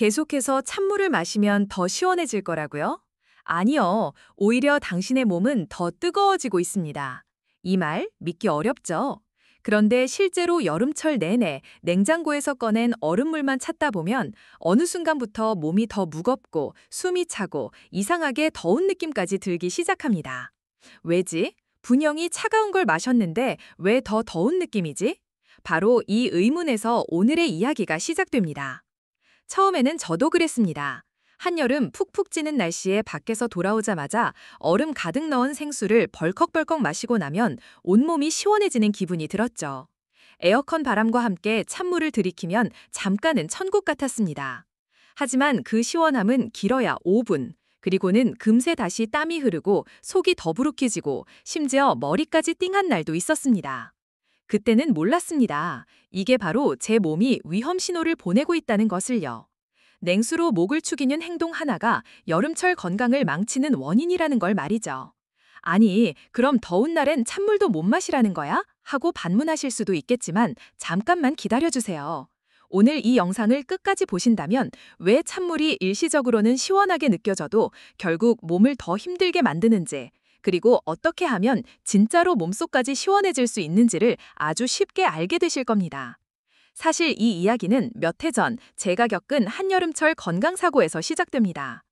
계속해서 찬물을 마시면 더 시원해질 거라고요? 아니요. 오히려 당신의 몸은 더 뜨거워지고 있습니다. 이 말 믿기 어렵죠? 그런데 실제로 여름철 내내 냉장고에서 꺼낸 얼음물만 찾다 보면 어느 순간부터 몸이 더 무겁고 숨이 차고 이상하게 더운 느낌까지 들기 시작합니다. 왜지? 분명히 차가운 걸 마셨는데 왜 더 더운 느낌이지? 바로 이 의문에서 오늘의 이야기가 시작됩니다. 처음에는 저도 그랬습니다. 한여름 푹푹 찌는 날씨에 밖에서 돌아오자마자 얼음 가득 넣은 생수를 벌컥벌컥 마시고 나면 온몸이 시원해지는 기분이 들었죠. 에어컨 바람과 함께 찬물을 들이키면 잠깐은 천국 같았습니다. 하지만 그 시원함은 길어야 5분, 그리고는 금세 다시 땀이 흐르고 속이 더부룩해지고 심지어 머리까지 띵한 날도 있었습니다. 그때는 몰랐습니다. 이게 바로 제 몸이 위험 신호를 보내고 있다는 것을요. 냉수로 목을 축이는 행동 하나가 여름철 건강을 망치는 원인이라는 걸 말이죠. 아니, 그럼 더운 날엔 찬물도 못 마시라는 거야? 하고 반문하실 수도 있겠지만 잠깐만 기다려주세요. 오늘 이 영상을 끝까지 보신다면 왜 찬물이 일시적으로는 시원하게 느껴져도 결국 몸을 더 힘들게 만드는지, 그리고 어떻게 하면 진짜로 몸속까지 시원해질 수 있는지를 아주 쉽게 알게 되실 겁니다. 사실 이 이야기는 몇 해 전 제가 겪은 한여름철 건강사고에서 시작됩니다.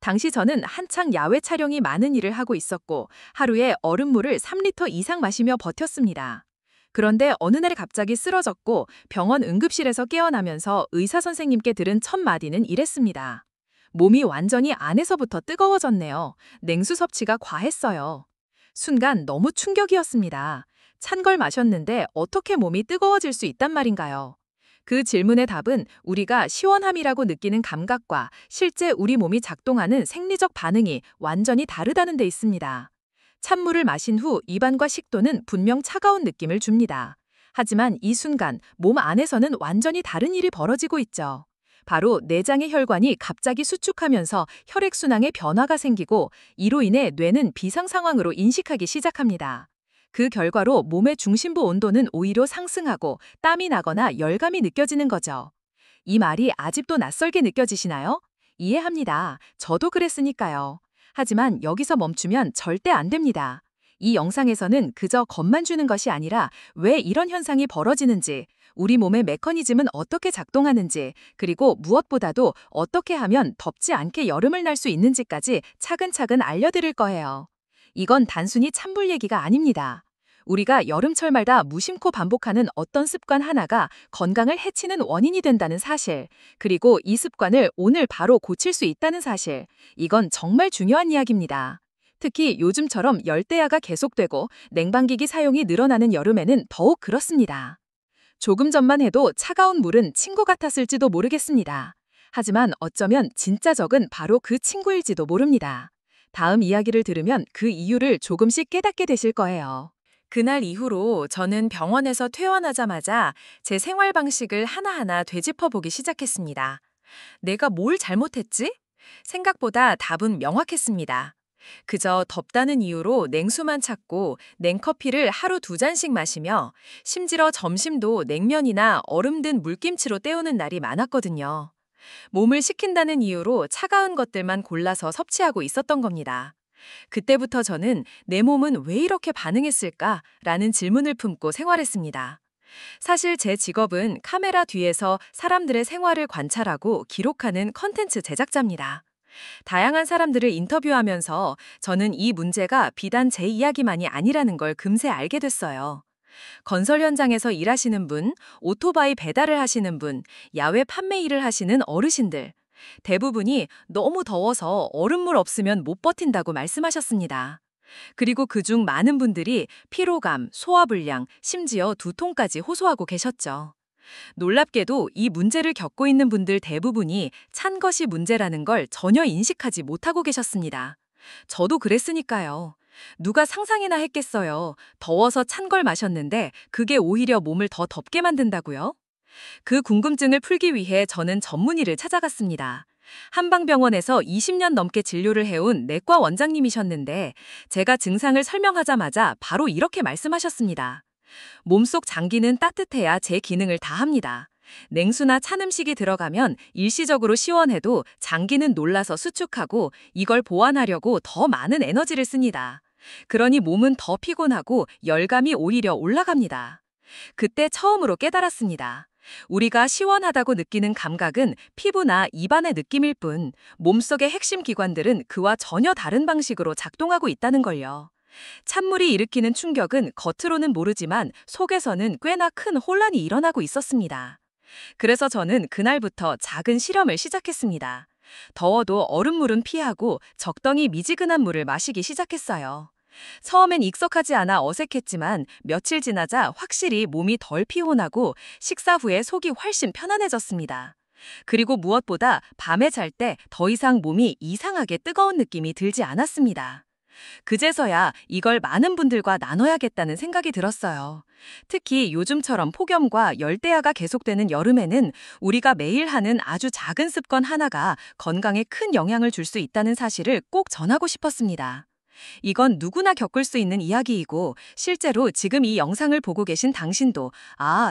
당시 저는 한창 야외 촬영이 많은 일을 하고 있었고 하루에 얼음물을 3리터 이상 마시며 버텼습니다. 그런데 어느 날 갑자기 쓰러졌고 병원 응급실에서 깨어나면서 의사 선생님께 들은 첫 마디는 이랬습니다. 몸이 완전히 안에서부터 뜨거워졌네요. 냉수 섭취가 과했어요. 순간 너무 충격이었습니다. 찬 걸 마셨는데 어떻게 몸이 뜨거워질 수 있단 말인가요? 그 질문의 답은 우리가 시원함이라고 느끼는 감각과 실제 우리 몸이 작동하는 생리적 반응이 완전히 다르다는 데 있습니다. 찬물을 마신 후 입안과 식도는 분명 차가운 느낌을 줍니다. 하지만 이 순간 몸 안에서는 완전히 다른 일이 벌어지고 있죠. 바로 내장의 혈관이 갑자기 수축하면서 혈액순환에 변화가 생기고 이로 인해 뇌는 비상 상황으로 인식하기 시작합니다. 그 결과로 몸의 중심부 온도는 오히려 상승하고 땀이 나거나 열감이 느껴지는 거죠. 이 말이 아직도 낯설게 느껴지시나요? 이해합니다. 저도 그랬으니까요. 하지만 여기서 멈추면 절대 안 됩니다. 이 영상에서는 그저 겁만 주는 것이 아니라 왜 이런 현상이 벌어지는지, 우리 몸의 메커니즘은 어떻게 작동하는지, 그리고 무엇보다도 어떻게 하면 덥지 않게 여름을 날 수 있는지까지 차근차근 알려드릴 거예요. 이건 단순히 찬물 얘기가 아닙니다. 우리가 여름철마다 무심코 반복하는 어떤 습관 하나가 건강을 해치는 원인이 된다는 사실, 그리고 이 습관을 오늘 바로 고칠 수 있다는 사실, 이건 정말 중요한 이야기입니다. 특히 요즘처럼 열대야가 계속되고 냉방기기 사용이 늘어나는 여름에는 더욱 그렇습니다. 조금 전만 해도 차가운 물은 친구 같았을지도 모르겠습니다. 하지만 어쩌면 진짜 적은 바로 그 친구일지도 모릅니다. 다음 이야기를 들으면 그 이유를 조금씩 깨닫게 되실 거예요. 그날 이후로 저는 병원에서 퇴원하자마자 제 생활 방식을 하나하나 되짚어보기 시작했습니다. 내가 뭘 잘못했지? 생각보다 답은 명확했습니다. 그저 덥다는 이유로 냉수만 찾고 냉커피를 하루 2잔씩 마시며 심지어 점심도 냉면이나 얼음 든 물김치로 때우는 날이 많았거든요. 몸을 식힌다는 이유로 차가운 것들만 골라서 섭취하고 있었던 겁니다. 그때부터 저는 내 몸은 왜 이렇게 반응했을까라는 질문을 품고 생활했습니다. 사실 제 직업은 카메라 뒤에서 사람들의 생활을 관찰하고 기록하는 컨텐츠 제작자입니다. 다양한 사람들을 인터뷰하면서 저는 이 문제가 비단 제 이야기만이 아니라는 걸 금세 알게 됐어요. 건설 현장에서 일하시는 분, 오토바이 배달을 하시는 분, 야외 판매 일을 하시는 어르신들. 대부분이 너무 더워서 얼음물 없으면 못 버틴다고 말씀하셨습니다. 그리고 그중 많은 분들이 피로감, 소화불량, 심지어 두통까지 호소하고 계셨죠. 놀랍게도 이 문제를 겪고 있는 분들 대부분이 찬 것이 문제라는 걸 전혀 인식하지 못하고 계셨습니다. 저도 그랬으니까요. 누가 상상이나 했겠어요. 더워서 찬 걸 마셨는데 그게 오히려 몸을 더 덥게 만든다고요? 그 궁금증을 풀기 위해 저는 전문의를 찾아갔습니다. 한방병원에서 20년 넘게 진료를 해온 내과 원장님이셨는데 제가 증상을 설명하자마자 바로 이렇게 말씀하셨습니다. 몸속 장기는 따뜻해야 제 기능을 다합니다. 냉수나 찬 음식이 들어가면 일시적으로 시원해도 장기는 놀라서 수축하고 이걸 보완하려고 더 많은 에너지를 씁니다. 그러니 몸은 더 피곤하고 열감이 오히려 올라갑니다. 그때 처음으로 깨달았습니다. 우리가 시원하다고 느끼는 감각은 피부나 입안의 느낌일 뿐 몸속의 핵심 기관들은 그와 전혀 다른 방식으로 작동하고 있다는 걸요. 찬물이 일으키는 충격은 겉으로는 모르지만 속에서는 꽤나 큰 혼란이 일어나고 있었습니다. 그래서 저는 그날부터 작은 실험을 시작했습니다. 더워도 얼음물은 피하고 적당히 미지근한 물을 마시기 시작했어요. 처음엔 익숙하지 않아 어색했지만 며칠 지나자 확실히 몸이 덜 피곤하고 식사 후에 속이 훨씬 편안해졌습니다. 그리고 무엇보다 밤에 잘 때 더 이상 몸이 이상하게 뜨거운 느낌이 들지 않았습니다. 그제서야 이걸 많은 분들과 나눠야겠다는 생각이 들었어요. 특히 요즘처럼 폭염과 열대야가 계속되는 여름에는 우리가 매일 하는 아주 작은 습관 하나가 건강에 큰 영향을 줄 수 있다는 사실을 꼭 전하고 싶었습니다. 이건 누구나 겪을 수 있는 이야기이고 실제로 지금 이 영상을 보고 계신 당신도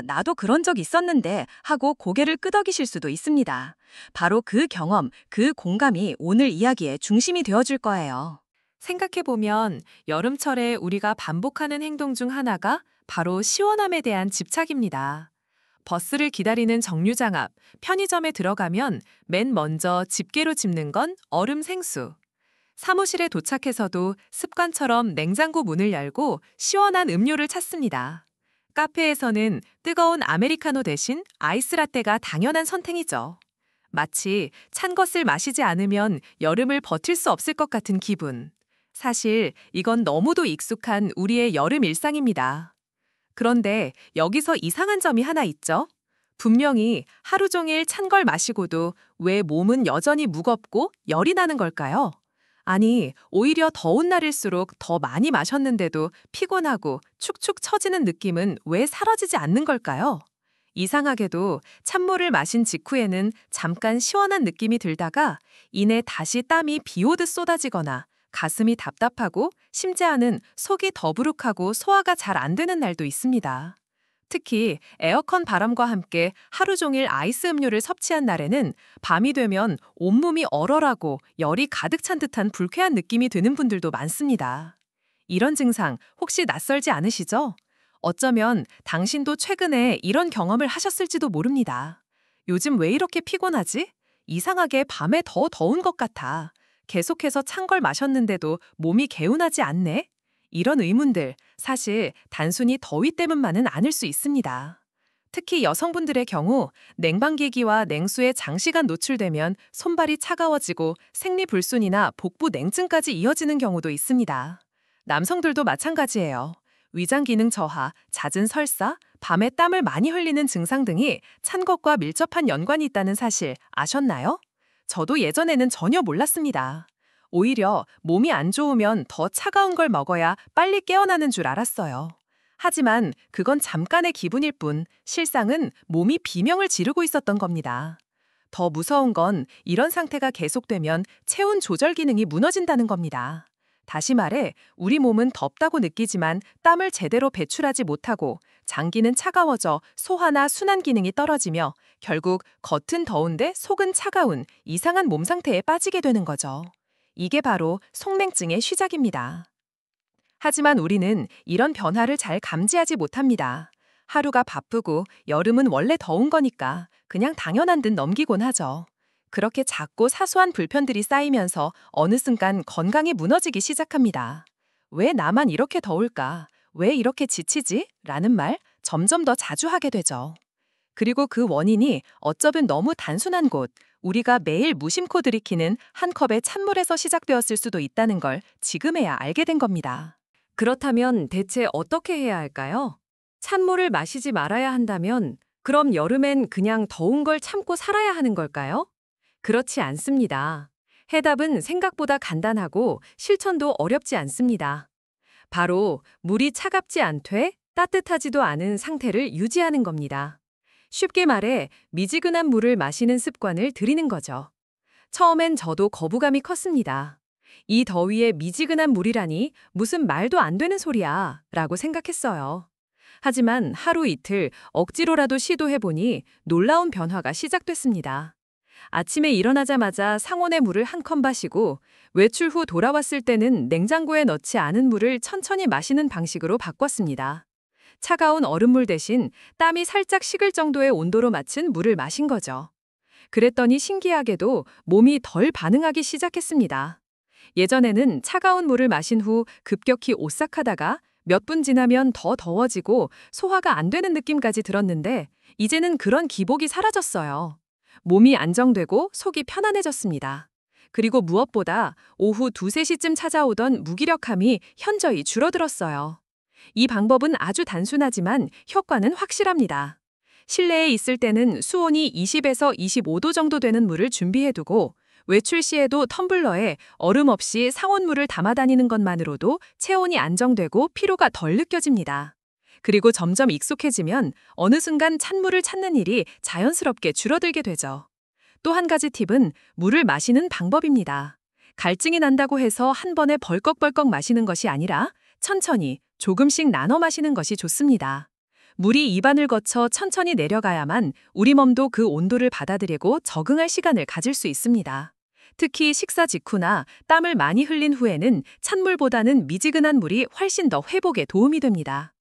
나도 그런 적 있었는데 하고 고개를 끄덕이실 수도 있습니다. 바로 그 경험, 그 공감이 오늘 이야기의 중심이 되어줄 거예요. 생각해보면 여름철에 우리가 반복하는 행동 중 하나가 바로 시원함에 대한 집착입니다. 버스를 기다리는 정류장 앞, 편의점에 들어가면 맨 먼저 집게로 집는 건 얼음 생수. 사무실에 도착해서도 습관처럼 냉장고 문을 열고 시원한 음료를 찾습니다. 카페에서는 뜨거운 아메리카노 대신 아이스라떼가 당연한 선택이죠. 마치 찬 것을 마시지 않으면 여름을 버틸 수 없을 것 같은 기분. 사실 이건 너무도 익숙한 우리의 여름 일상입니다. 그런데 여기서 이상한 점이 하나 있죠? 분명히 하루 종일 찬 걸 마시고도 왜 몸은 여전히 무겁고 열이 나는 걸까요? 아니, 오히려 더운 날일수록 더 많이 마셨는데도 피곤하고 축축 처지는 느낌은 왜 사라지지 않는 걸까요? 이상하게도 찬물을 마신 직후에는 잠깐 시원한 느낌이 들다가 이내 다시 땀이 비 오듯 쏟아지거나 가슴이 답답하고 심지어는 속이 더부룩하고 소화가 잘 안 되는 날도 있습니다. 특히 에어컨 바람과 함께 하루 종일 아이스 음료를 섭취한 날에는 밤이 되면 온몸이 얼얼하고 열이 가득 찬 듯한 불쾌한 느낌이 드는 분들도 많습니다. 이런 증상 혹시 낯설지 않으시죠? 어쩌면 당신도 최근에 이런 경험을 하셨을지도 모릅니다. 요즘 왜 이렇게 피곤하지? 이상하게 밤에 더 더운 것 같아. 계속해서 찬 걸 마셨는데도 몸이 개운하지 않네? 이런 의문들, 사실 단순히 더위 때문만은 아닐 수 있습니다. 특히 여성분들의 경우 냉방기기와 냉수에 장시간 노출되면 손발이 차가워지고 생리불순이나 복부 냉증까지 이어지는 경우도 있습니다. 남성들도 마찬가지예요. 위장 기능 저하, 잦은 설사, 밤에 땀을 많이 흘리는 증상 등이 찬 것과 밀접한 연관이 있다는 사실 아셨나요? 저도 예전에는 전혀 몰랐습니다. 오히려 몸이 안 좋으면 더 차가운 걸 먹어야 빨리 깨어나는 줄 알았어요. 하지만 그건 잠깐의 기분일 뿐 실상은 몸이 비명을 지르고 있었던 겁니다. 더 무서운 건 이런 상태가 계속되면 체온 조절 기능이 무너진다는 겁니다. 다시 말해 우리 몸은 덥다고 느끼지만 땀을 제대로 배출하지 못하고 장기는 차가워져 소화나 순환 기능이 떨어지며 결국 겉은 더운데 속은 차가운 이상한 몸 상태에 빠지게 되는 거죠. 이게 바로 속냉증의 시작입니다. 하지만 우리는 이런 변화를 잘 감지하지 못합니다. 하루가 바쁘고 여름은 원래 더운 거니까 그냥 당연한 듯 넘기곤 하죠. 그렇게 작고 사소한 불편들이 쌓이면서 어느 순간 건강이 무너지기 시작합니다. 왜 나만 이렇게 더울까? 왜 이렇게 지치지? 라는 말 점점 더 자주 하게 되죠. 그리고 그 원인이 어쩌면 너무 단순한 곳, 우리가 매일 무심코 들이키는 한 컵의 찬물에서 시작되었을 수도 있다는 걸 지금에야 알게 된 겁니다. 그렇다면 대체 어떻게 해야 할까요? 찬물을 마시지 말아야 한다면 그럼 여름엔 그냥 더운 걸 참고 살아야 하는 걸까요? 그렇지 않습니다. 해답은 생각보다 간단하고 실천도 어렵지 않습니다. 바로 물이 차갑지 않되 따뜻하지도 않은 상태를 유지하는 겁니다. 쉽게 말해 미지근한 물을 마시는 습관을 들이는 거죠. 처음엔 저도 거부감이 컸습니다. 이 더위에 미지근한 물이라니 무슨 말도 안 되는 소리야 라고 생각했어요. 하지만 하루 이틀 억지로라도 시도해보니 놀라운 변화가 시작됐습니다. 아침에 일어나자마자 상온의 물을 한 컵 마시고 외출 후 돌아왔을 때는 냉장고에 넣지 않은 물을 천천히 마시는 방식으로 바꿨습니다. 차가운 얼음물 대신 땀이 살짝 식을 정도의 온도로 맞춘 물을 마신 거죠. 그랬더니 신기하게도 몸이 덜 반응하기 시작했습니다. 예전에는 차가운 물을 마신 후 급격히 오싹하다가 몇 분 지나면 더 더워지고 소화가 안 되는 느낌까지 들었는데 이제는 그런 기복이 사라졌어요. 몸이 안정되고 속이 편안해졌습니다. 그리고 무엇보다 오후 2, 3시쯤 찾아오던 무기력함이 현저히 줄어들었어요. 이 방법은 아주 단순하지만 효과는 확실합니다. 실내에 있을 때는 수온이 20에서 25도 정도 되는 물을 준비해두고 외출 시에도 텀블러에 얼음 없이 상온물을 담아 다니는 것만으로도 체온이 안정되고 피로가 덜 느껴집니다. 그리고 점점 익숙해지면 어느 순간 찬물을 찾는 일이 자연스럽게 줄어들게 되죠. 또 한 가지 팁은 물을 마시는 방법입니다. 갈증이 난다고 해서 한 번에 벌컥벌컥 마시는 것이 아니라 천천히 조금씩 나눠 마시는 것이 좋습니다. 물이 입안을 거쳐 천천히 내려가야만 우리 몸도 그 온도를 받아들이고 적응할 시간을 가질 수 있습니다. 특히 식사 직후나 땀을 많이 흘린 후에는 찬물보다는 미지근한 물이 훨씬 더 회복에 도움이 됩니다.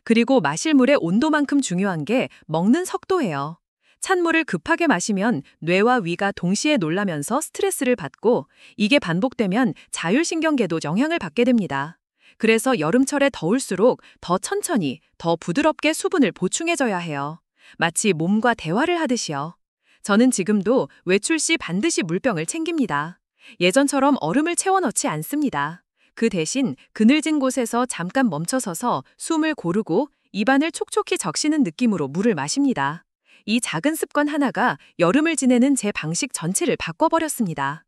그리고 마실 물의 온도만큼 중요한 게 먹는 속도예요. 찬물을 급하게 마시면 뇌와 위가 동시에 놀라면서 스트레스를 받고 이게 반복되면 자율신경계도 영향을 받게 됩니다. 그래서 여름철에 더울수록 더 천천히, 더 부드럽게 수분을 보충해줘야 해요. 마치 몸과 대화를 하듯이요. 저는 지금도 외출 시 반드시 물병을 챙깁니다. 예전처럼 얼음을 채워 넣지 않습니다. 그 대신 그늘진 곳에서 잠깐 멈춰서서 숨을 고르고 입안을 촉촉히 적시는 느낌으로 물을 마십니다. 이 작은 습관 하나가 여름을 지내는 제 방식 전체를 바꿔버렸습니다.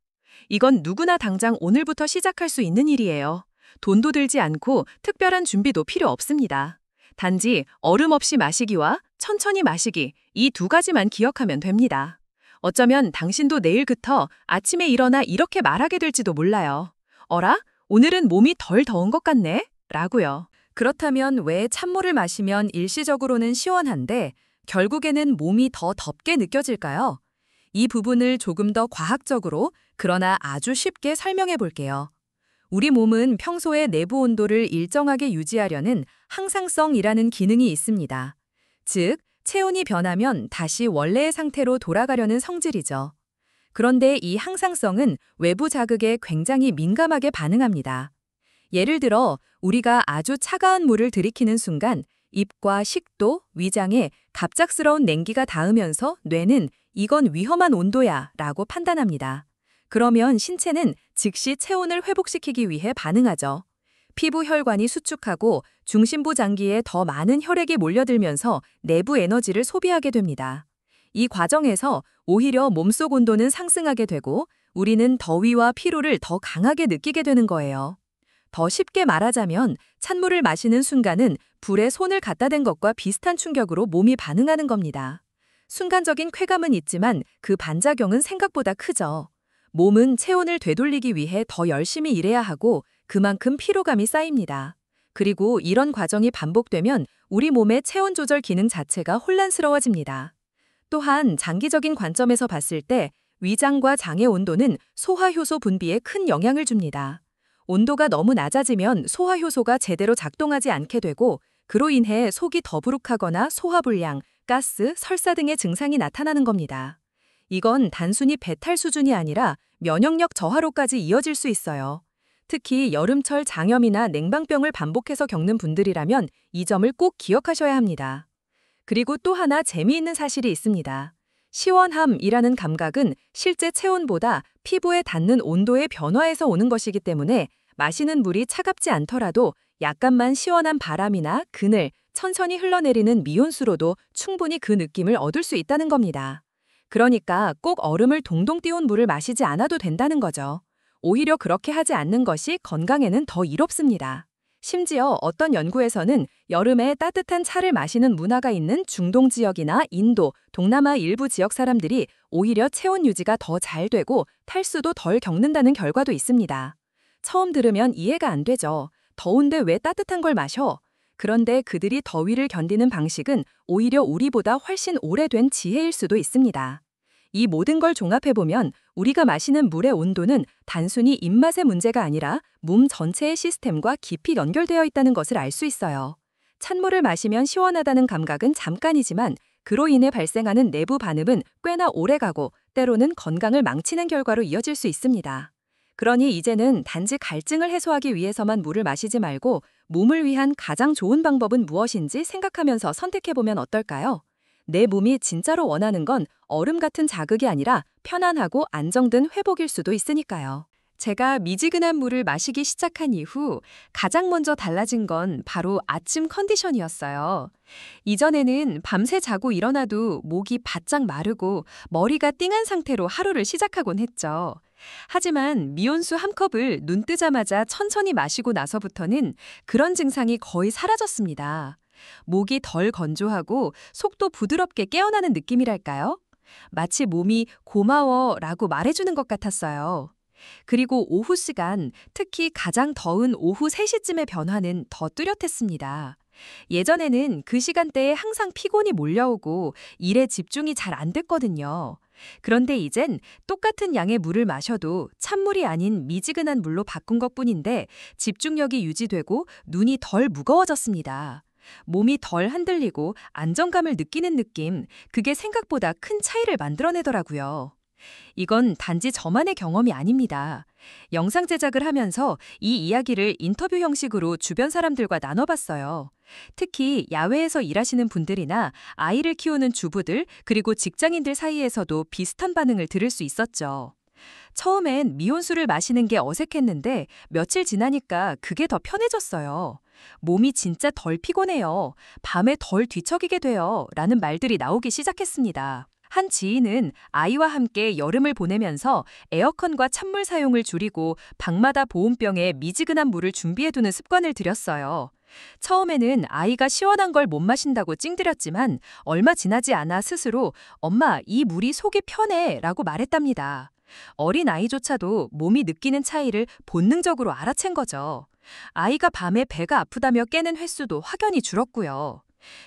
이건 누구나 당장 오늘부터 시작할 수 있는 일이에요. 돈도 들지 않고 특별한 준비도 필요 없습니다. 단지 얼음 없이 마시기와 천천히 마시기, 이 두 가지만 기억하면 됩니다. 어쩌면 당신도 내일부터 아침에 일어나 이렇게 말하게 될지도 몰라요. 어라? 오늘은 몸이 덜 더운 것 같네? 라고요. 그렇다면 왜 찬물을 마시면 일시적으로는 시원한데 결국에는 몸이 더 덥게 느껴질까요? 이 부분을 조금 더 과학적으로 그러나 아주 쉽게 설명해 볼게요. 우리 몸은 평소에 내부 온도를 일정하게 유지하려는 항상성이라는 기능이 있습니다. 즉, 체온이 변하면 다시 원래의 상태로 돌아가려는 성질이죠. 그런데 이 항상성은 외부 자극에 굉장히 민감하게 반응합니다. 예를 들어 우리가 아주 차가운 물을 들이키는 순간 입과 식도, 위장에 갑작스러운 냉기가 닿으면서 뇌는 이건 위험한 온도야 라고 판단합니다. 그러면 신체는 즉시 체온을 회복시키기 위해 반응하죠. 피부 혈관이 수축하고 중심부 장기에 더 많은 혈액이 몰려들면서 내부 에너지를 소비하게 됩니다. 이 과정에서 오히려 몸속 온도는 상승하게 되고 우리는 더위와 피로를 더 강하게 느끼게 되는 거예요. 더 쉽게 말하자면 찬물을 마시는 순간은 불에 손을 갖다 댄 것과 비슷한 충격으로 몸이 반응하는 겁니다. 순간적인 쾌감은 있지만 그 반작용은 생각보다 크죠. 몸은 체온을 되돌리기 위해 더 열심히 일해야 하고 그만큼 피로감이 쌓입니다. 그리고 이런 과정이 반복되면 우리 몸의 체온 조절 기능 자체가 혼란스러워집니다. 또한 장기적인 관점에서 봤을 때 위장과 장의 온도는 소화효소 분비에 큰 영향을 줍니다. 온도가 너무 낮아지면 소화효소가 제대로 작동하지 않게 되고 그로 인해 속이 더부룩하거나 소화불량, 가스, 설사 등의 증상이 나타나는 겁니다. 이건 단순히 배탈 수준이 아니라 면역력 저하로까지 이어질 수 있어요. 특히 여름철 장염이나 냉방병을 반복해서 겪는 분들이라면 이 점을 꼭 기억하셔야 합니다. 그리고 또 하나 재미있는 사실이 있습니다. 시원함이라는 감각은 실제 체온보다 피부에 닿는 온도의 변화에서 오는 것이기 때문에 마시는 물이 차갑지 않더라도 약간만 시원한 바람이나 그늘, 천천히 흘러내리는 미온수로도 충분히 그 느낌을 얻을 수 있다는 겁니다. 그러니까 꼭 얼음을 동동 띄운 물을 마시지 않아도 된다는 거죠. 오히려 그렇게 하지 않는 것이 건강에는 더 이롭습니다. 심지어 어떤 연구에서는 여름에 따뜻한 차를 마시는 문화가 있는 중동 지역이나 인도, 동남아 일부 지역 사람들이 오히려 체온 유지가 더 잘 되고 탈수도 덜 겪는다는 결과도 있습니다. 처음 들으면 이해가 안 되죠. 더운데 왜 따뜻한 걸 마셔? 그런데 그들이 더위를 견디는 방식은 오히려 우리보다 훨씬 오래된 지혜일 수도 있습니다. 이 모든 걸 종합해보면 우리가 마시는 물의 온도는 단순히 입맛의 문제가 아니라 몸 전체의 시스템과 깊이 연결되어 있다는 것을 알 수 있어요. 찬물을 마시면 시원하다는 감각은 잠깐이지만 그로 인해 발생하는 내부 반응은 꽤나 오래가고 때로는 건강을 망치는 결과로 이어질 수 있습니다. 그러니 이제는 단지 갈증을 해소하기 위해서만 물을 마시지 말고 몸을 위한 가장 좋은 방법은 무엇인지 생각하면서 선택해보면 어떨까요? 내 몸이 진짜로 원하는 건 얼음 같은 자극이 아니라 편안하고 안정된 회복일 수도 있으니까요. 제가 미지근한 물을 마시기 시작한 이후 가장 먼저 달라진 건 바로 아침 컨디션이었어요. 이전에는 밤새 자고 일어나도 목이 바짝 마르고 머리가 띵한 상태로 하루를 시작하곤 했죠. 하지만 미온수 한 컵을 눈 뜨자마자 천천히 마시고 나서부터는 그런 증상이 거의 사라졌습니다. 목이 덜 건조하고 속도 부드럽게 깨어나는 느낌이랄까요? 마치 몸이 고마워라고 말해주는 것 같았어요. 그리고 오후 시간, 특히 가장 더운 오후 3시쯤의 변화는 더 뚜렷했습니다. 예전에는 그 시간대에 항상 피곤이 몰려오고 일에 집중이 잘 안 됐거든요. 그런데 이젠 똑같은 양의 물을 마셔도 찬물이 아닌 미지근한 물로 바꾼 것뿐인데 집중력이 유지되고 눈이 덜 무거워졌습니다. 몸이 덜 흔들리고 안정감을 느끼는 느낌, 그게 생각보다 큰 차이를 만들어내더라고요. 이건 단지 저만의 경험이 아닙니다. 영상 제작을 하면서 이 이야기를 인터뷰 형식으로 주변 사람들과 나눠봤어요. 특히 야외에서 일하시는 분들이나 아이를 키우는 주부들, 그리고 직장인들 사이에서도 비슷한 반응을 들을 수 있었죠. 처음엔 미온수를 마시는 게 어색했는데 며칠 지나니까 그게 더 편해졌어요. 몸이 진짜 덜 피곤해요. 밤에 덜 뒤척이게 돼요. 라는 말들이 나오기 시작했습니다. 한 지인은 아이와 함께 여름을 보내면서 에어컨과 찬물 사용을 줄이고 방마다 보온병에 미지근한 물을 준비해두는 습관을 들였어요. 처음에는 아이가 시원한 걸 못 마신다고 찡들였지만 얼마 지나지 않아 스스로 "엄마, 이 물이 속이 편해" 라고 말했답니다. 어린 아이조차도 몸이 느끼는 차이를 본능적으로 알아챈 거죠. 아이가 밤에 배가 아프다며 깨는 횟수도 확연히 줄었고요.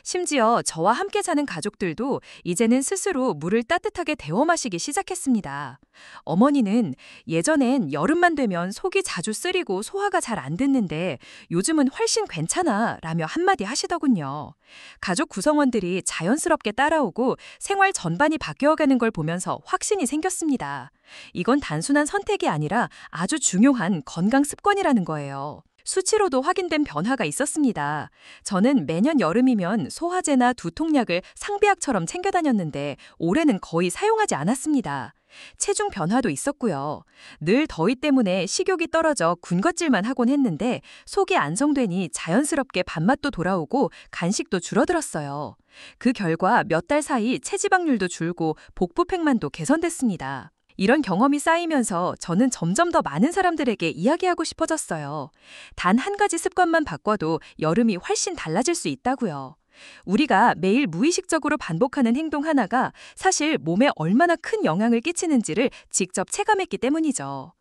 심지어 저와 함께 자는 가족들도 이제는 스스로 물을 따뜻하게 데워 마시기 시작했습니다. 어머니는 예전엔 여름만 되면 속이 자주 쓰리고 소화가 잘 안 됐는데 요즘은 훨씬 괜찮아 라며 한마디 하시더군요. 가족 구성원들이 자연스럽게 따라오고 생활 전반이 바뀌어가는 걸 보면서 확신이 생겼습니다. 이건 단순한 선택이 아니라 아주 중요한 건강 습관이라는 거예요. 수치로도 확인된 변화가 있었습니다. 저는 매년 여름이면 소화제나 두통약을 상비약처럼 챙겨 다녔는데 올해는 거의 사용하지 않았습니다. 체중 변화도 있었고요. 늘 더위 때문에 식욕이 떨어져 군것질만 하곤 했는데 속이 안정되니 자연스럽게 밥맛도 돌아오고 간식도 줄어들었어요. 그 결과 몇 달 사이 체지방률도 줄고 복부팽만도 개선됐습니다. 이런 경험이 쌓이면서 저는 점점 더 많은 사람들에게 이야기하고 싶어졌어요. 단 한 가지 습관만 바꿔도 여름이 훨씬 달라질 수 있다고요. 우리가 매일 무의식적으로 반복하는 행동 하나가 사실 몸에 얼마나 큰 영향을 끼치는지를 직접 체감했기 때문이죠.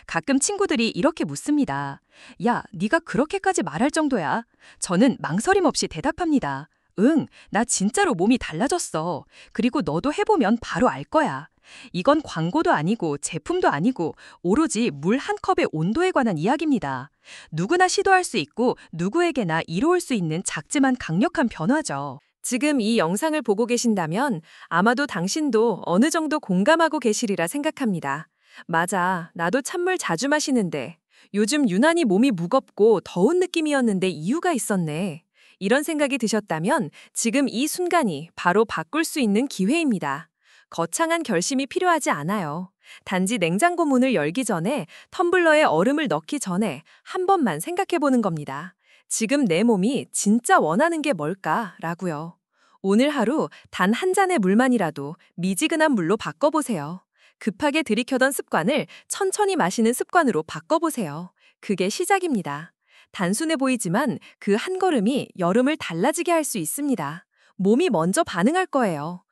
가끔 친구들이 이렇게 묻습니다. "야, 네가 그렇게까지 말할 정도야?" 저는 망설임 없이 대답합니다. "응, 나 진짜로 몸이 달라졌어. 그리고 너도 해보면 바로 알 거야." 이건 광고도 아니고 제품도 아니고 오로지 물 한 컵의 온도에 관한 이야기입니다. 누구나 시도할 수 있고 누구에게나 이로울 수 있는 작지만 강력한 변화죠. 지금 이 영상을 보고 계신다면 아마도 당신도 어느 정도 공감하고 계시리라 생각합니다. "맞아, 나도 찬물 자주 마시는데 요즘 유난히 몸이 무겁고 더운 느낌이었는데 이유가 있었네." 이런 생각이 드셨다면 지금 이 순간이 바로 바꿀 수 있는 기회입니다. 거창한 결심이 필요하지 않아요. 단지 냉장고 문을 열기 전에 텀블러에 얼음을 넣기 전에 한 번만 생각해보는 겁니다. 지금 내 몸이 진짜 원하는 게 뭘까라고요. 오늘 하루 단 한 잔의 물만이라도 미지근한 물로 바꿔보세요. 급하게 들이켜던 습관을 천천히 마시는 습관으로 바꿔보세요. 그게 시작입니다. 단순해 보이지만 그 한 걸음이 여름을 달라지게 할 수 있습니다. 몸이 먼저 반응할 거예요.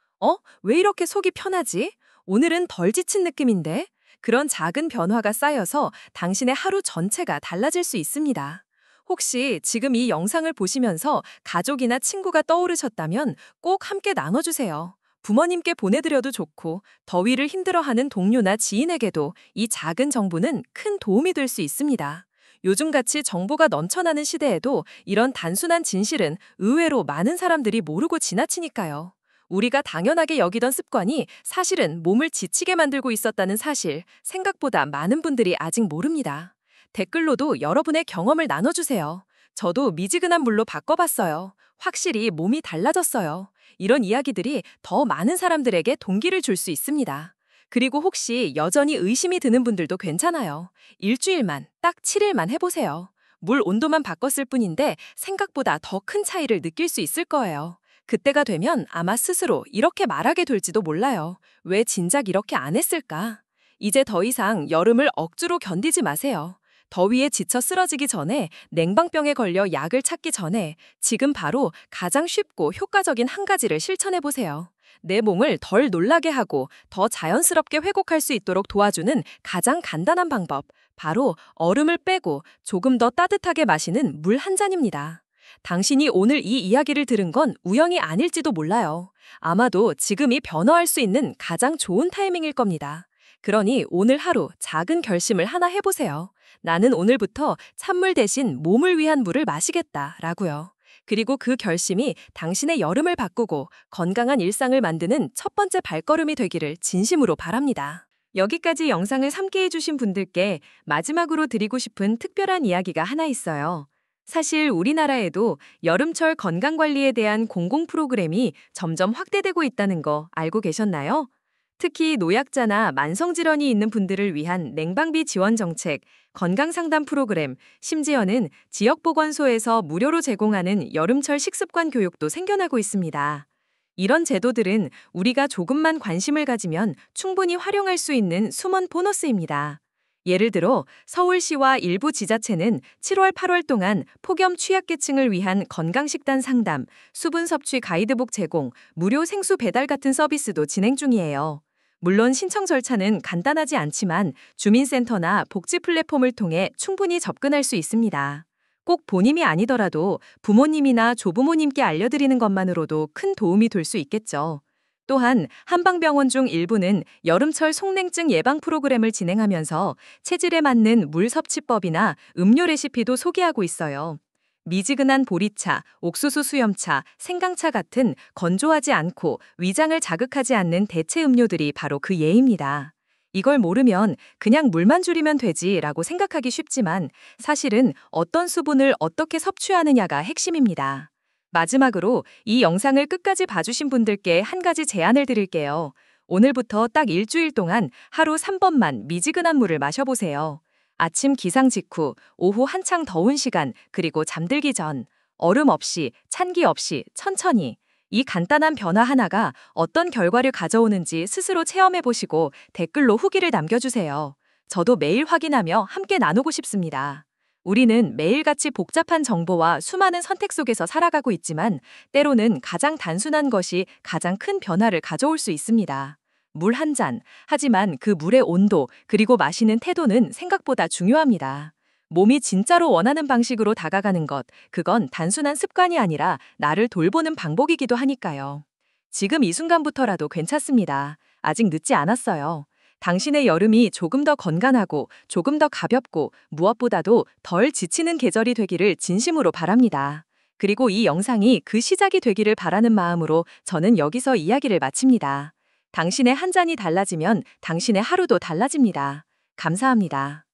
왜 이렇게 속이 편하지? 오늘은 덜 지친 느낌인데? 그런 작은 변화가 쌓여서 당신의 하루 전체가 달라질 수 있습니다. 혹시 지금 이 영상을 보시면서 가족이나 친구가 떠오르셨다면 꼭 함께 나눠주세요. 부모님께 보내드려도 좋고, 더위를 힘들어하는 동료나 지인에게도 이 작은 정보는 큰 도움이 될 수 있습니다. 요즘같이 정보가 넘쳐나는 시대에도 이런 단순한 진실은 의외로 많은 사람들이 모르고 지나치니까요. 우리가 당연하게 여기던 습관이 사실은 몸을 지치게 만들고 있었다는 사실, 생각보다 많은 분들이 아직 모릅니다. 댓글로도 여러분의 경험을 나눠주세요. 저도 미지근한 물로 바꿔봤어요. 확실히 몸이 달라졌어요. 이런 이야기들이 더 많은 사람들에게 동기를 줄 수 있습니다. 그리고 혹시 여전히 의심이 드는 분들도 괜찮아요. 일주일만, 딱 7일만 해보세요. 물 온도만 바꿨을 뿐인데 생각보다 더 큰 차이를 느낄 수 있을 거예요. 그때가 되면 아마 스스로 이렇게 말하게 될지도 몰라요. 왜 진작 이렇게 안 했을까? 이제 더 이상 여름을 억지로 견디지 마세요. 더위에 지쳐 쓰러지기 전에, 냉방병에 걸려 약을 찾기 전에 지금 바로 가장 쉽고 효과적인 한 가지를 실천해 보세요. 내 몸을 덜 놀라게 하고 더 자연스럽게 회복할 수 있도록 도와주는 가장 간단한 방법, 바로 얼음을 빼고 조금 더 따뜻하게 마시는 물 한 잔입니다. 당신이 오늘 이 이야기를 들은 건 우연이 아닐지도 몰라요. 아마도 지금이 변화할 수 있는 가장 좋은 타이밍일 겁니다. 그러니 오늘 하루 작은 결심을 하나 해보세요. 나는 오늘부터 찬물 대신 몸을 위한 물을 마시겠다 라고요. 그리고 그 결심이 당신의 여름을 바꾸고 건강한 일상을 만드는 첫 번째 발걸음이 되기를 진심으로 바랍니다. 여기까지 영상을 함께해주신 분들께 마지막으로 드리고 싶은 특별한 이야기가 하나 있어요. 사실 우리나라에도 여름철 건강관리에 대한 공공 프로그램이 점점 확대되고 있다는 거 알고 계셨나요? 특히 노약자나 만성질환이 있는 분들을 위한 냉방비 지원 정책, 건강상담 프로그램, 심지어는 지역보건소에서 무료로 제공하는 여름철 식습관 교육도 생겨나고 있습니다. 이런 제도들은 우리가 조금만 관심을 가지면 충분히 활용할 수 있는 숨은 보너스입니다. 예를 들어 서울시와 일부 지자체는 7월, 8월 동안 폭염 취약계층을 위한 건강식단 상담, 수분 섭취 가이드북 제공, 무료 생수 배달 같은 서비스도 진행 중이에요. 물론 신청 절차는 간단하지 않지만 주민센터나 복지 플랫폼을 통해 충분히 접근할 수 있습니다. 꼭 본인이 아니더라도 부모님이나 조부모님께 알려드리는 것만으로도 큰 도움이 될 수 있겠죠. 또한 한방병원 중 일부는 여름철 속냉증 예방 프로그램을 진행하면서 체질에 맞는 물 섭취법이나 음료 레시피도 소개하고 있어요. 미지근한 보리차, 옥수수 수염차, 생강차 같은 건조하지 않고 위장을 자극하지 않는 대체 음료들이 바로 그 예입니다. 이걸 모르면 그냥 물만 줄이면 되지라고 생각하기 쉽지만 사실은 어떤 수분을 어떻게 섭취하느냐가 핵심입니다. 마지막으로 이 영상을 끝까지 봐주신 분들께 한 가지 제안을 드릴게요. 오늘부터 딱 일주일 동안 하루 3번만 미지근한 물을 마셔보세요. 아침 기상 직후, 오후 한창 더운 시간, 그리고 잠들기 전, 얼음 없이, 찬기 없이, 천천히. 이 간단한 변화 하나가 어떤 결과를 가져오는지 스스로 체험해보시고 댓글로 후기를 남겨주세요. 저도 매일 확인하며 함께 나누고 싶습니다. 우리는 매일같이 복잡한 정보와 수많은 선택 속에서 살아가고 있지만 때로는 가장 단순한 것이 가장 큰 변화를 가져올 수 있습니다. 물 한 잔, 하지만 그 물의 온도 그리고 마시는 태도는 생각보다 중요합니다. 몸이 진짜로 원하는 방식으로 다가가는 것, 그건 단순한 습관이 아니라 나를 돌보는 방법이기도 하니까요. 지금 이 순간부터라도 괜찮습니다. 아직 늦지 않았어요. 당신의 여름이 조금 더 건강하고 조금 더 가볍고 무엇보다도 덜 지치는 계절이 되기를 진심으로 바랍니다. 그리고 이 영상이 그 시작이 되기를 바라는 마음으로 저는 여기서 이야기를 마칩니다. 당신의 한 잔이 달라지면 당신의 하루도 달라집니다. 감사합니다.